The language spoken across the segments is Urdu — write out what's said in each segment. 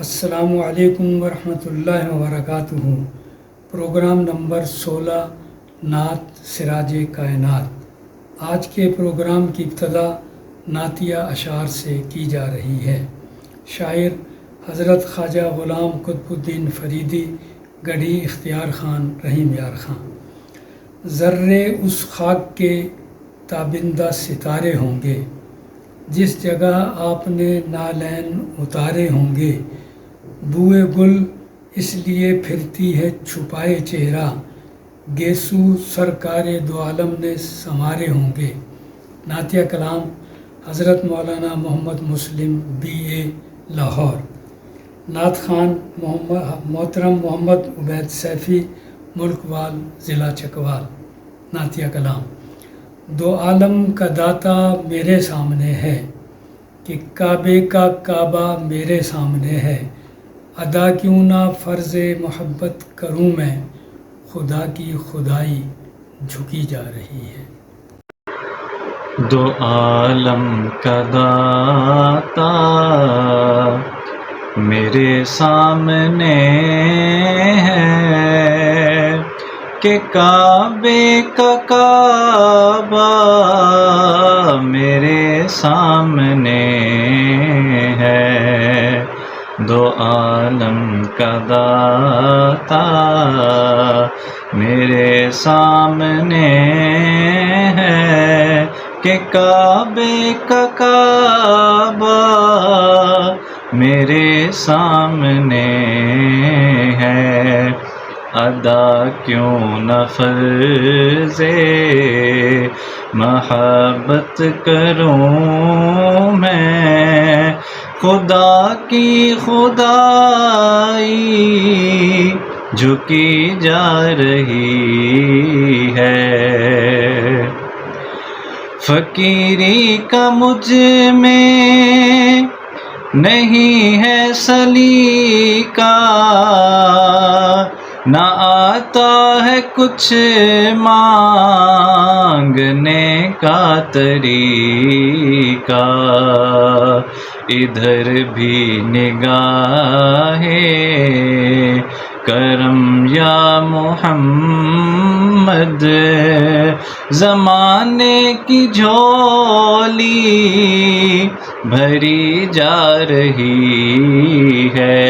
السلام علیکم ورحمۃ اللہ وبرکاتہ۔ پروگرام نمبر 16 نعت سراج کائنات۔ آج کے پروگرام کی ابتدا نعتیہ اشعار سے کی جا رہی ہے۔ شاعر حضرت خواجہ غلام قطب الدین فریدی، گڑھی اختیار خان، رحیم یار خان۔ ذرے اس خاک کے تابندہ ستارے ہوں گے، جس جگہ آپ نے نالین اتارے ہوں گے۔ بوئے گل اس لیے پھرتی ہے چھپائے چہرہ، گیسو سرکار دو عالم نے سنوارے ہوں گے۔ نعتیہ کلام حضرت مولانا محمد مسلم BA، لاہور۔ نعت خوان محترم محمد عبید سیفی، ملک وال، ضلع چکوال۔ نعتیہ کلام: دو عالم کا داتا میرے سامنے ہے، کہ کعبے کا کعبہ میرے سامنے ہے۔ ادا کیوں نہ فرض محبت کروں میں، خدا کی خدائی جھکی جا رہی ہے۔ دو عالم کا داتا میرے سامنے ہے، کہ کعبے کا کعبہ میرے سامنے ہے۔ دو عالم کا داتا میرے سامنے ہے، کہ کعبے کا کعبہ میرے سامنے ہے۔ ادا کیوں نہ فرض محبت کروں میں، خدا کی خدائی جھکی جا رہی ہے۔ فقیری کا مجھ میں نہیں ہے سلیقہ، نہ آتا ہے کچھ مانگنے کا طریقہ۔ ادھر بھی نگاہ کرم یا محمد، زمانے کی جھولی بھری جا رہی ہے۔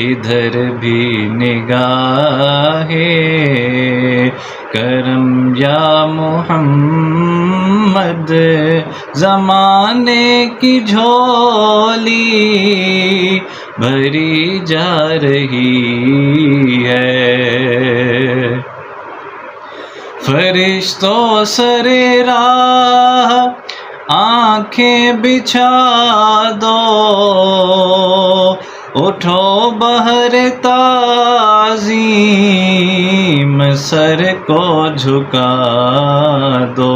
ادھر بھی نگاہ کرم یا محمد، زمانے کی جھولی بھری جا رہی ہے۔ فرشتوں سر راہ آنکھیں بچھا دو، اٹھو بہر تعظیم سر کو جھکا دو۔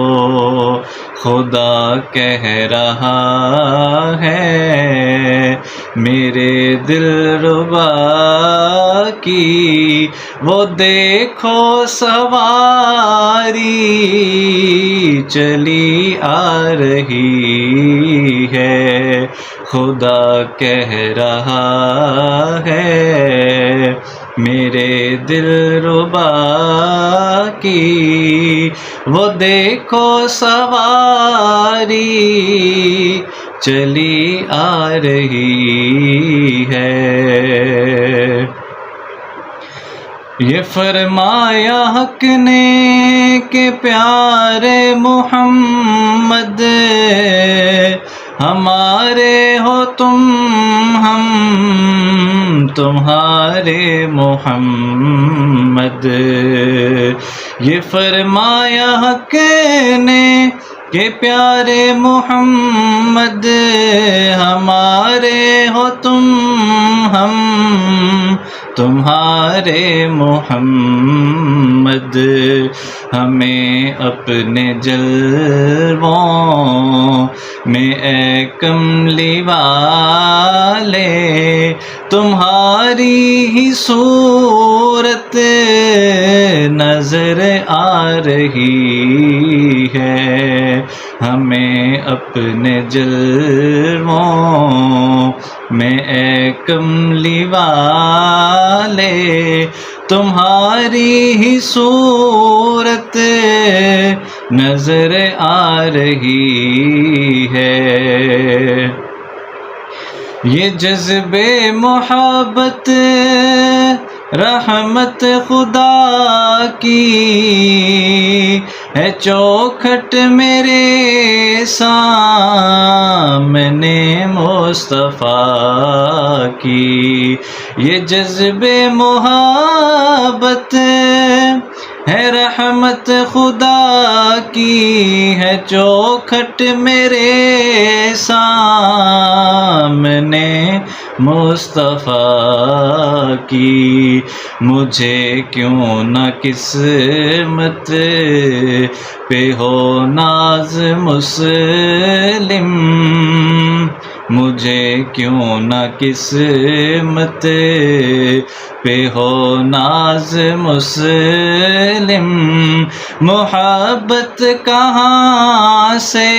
خدا کہہ رہا ہے میرے دلربا کی، وہ دیکھو سواری چلی آ رہی ہے۔ خدا کہہ رہا ہے میرے دلربا کی، وہ دیکھو سواری چلی آ رہی ہے۔ یہ فرمایا حق نے کہ پیارے محمد، ہمارے ہو تم، ہم تمہارے محمد۔ یہ فرمایا حق نے کہ پیارے محمد، ہمارے ہو تم، ہم تمہارے محمد۔ ہمیں اپنے جلووں میں اے کملی والے، تمہاری ہی صورت نظر آ رہی ہے۔ ہمیں اپنے جلووں میں اے کملی والے تمہاری ہی صورت نظر آ رہی ہے۔ یہ جذب محبت رحمت خدا کی ہے چوکھٹ میرے سامنے مصطفیٰ کی۔ یہ جذب محبت ہے رحمت خدا کی ہے چوکھٹ میرے سامنے مصطفیٰ کی۔ مجھے کیوں نہ قسمت پہ ہو ناز مسلم، مجھے کیوں نہ قسمت پہ ہو ناز مسلم۔ محبت کہاں سے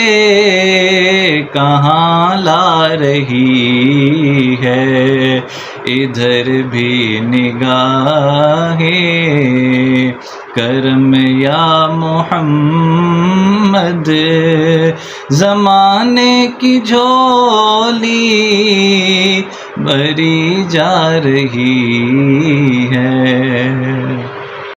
کہاں لا رہی ہے، ادھر بھی نگاہ کرم یا محمد، زمانے کی جھولی بھری جا رہی ہے۔